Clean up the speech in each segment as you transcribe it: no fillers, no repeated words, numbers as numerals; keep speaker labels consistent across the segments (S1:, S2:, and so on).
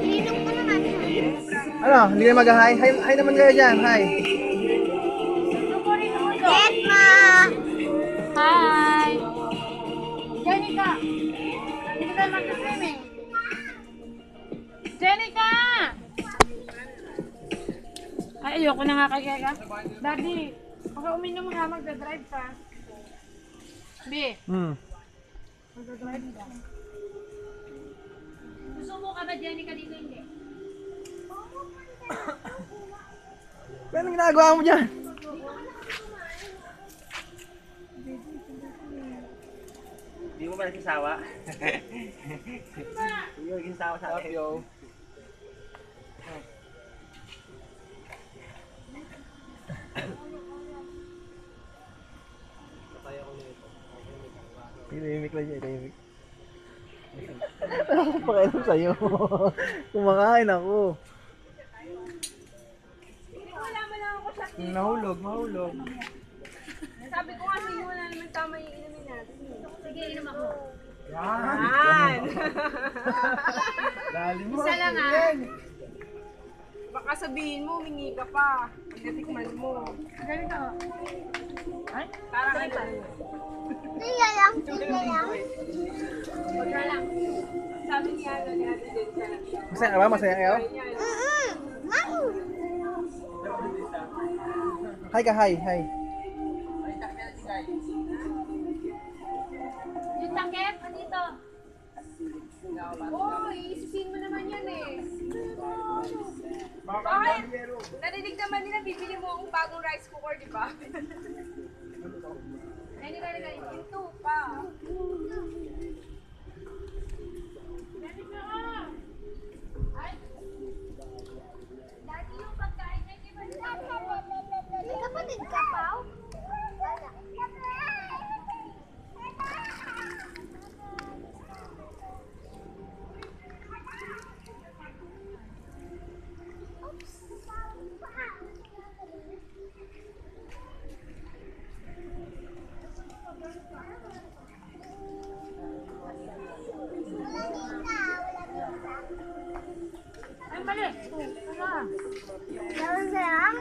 S1: Inom ko naman.
S2: Ano? Hindi kayo mag-hi? Hi naman kayo dyan. Hi.
S1: Jetma!
S3: Hi! Jenica! Hindi tayo mag-swimming. Jenica! Ay, ayoko na nga kay Keka. Daddy, pagka uminom ka, magdadrive ka. B, magdadrive ka. Gusto mo ka ba, Jenica, dito hindi?
S2: Anong ginagawa mo dyan?
S4: Hindi mo ba nagsasawa? Hindi mo nagsasawa sa akin.
S2: Tahimik lang siya, tahimik. Ano akong pakialam sa'yo? Kumakain ako. Nahulog.
S3: Sabi ko nga sa'yo, wala naman tama yung inumin natin. Sige, inom ako.
S2: Yan! Lalim mo.
S3: Isa lang
S5: Baka sabihin mo, humingi ka pa. Pagkatikman mo.
S3: Galing ka. Ay?
S5: Parang ano.
S1: Tiga lang.
S3: Wag na lang.
S5: Sabi ni Ate Jensen.
S2: Masaya ka ba? Masaya kayo? Hi ka, hi.
S3: Yung takip, dito.
S5: Oo, iisipin mo naman yan eh. Bakit? Narinig naman nila, bibili mo akong bagong rice cooker, di ba? Ay, ito pa.
S3: Dati yung pagkain na iba.
S1: May kapatid ka pa?
S3: Ay, mali. Ano?
S1: Lang.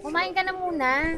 S3: Kumain ka na muna.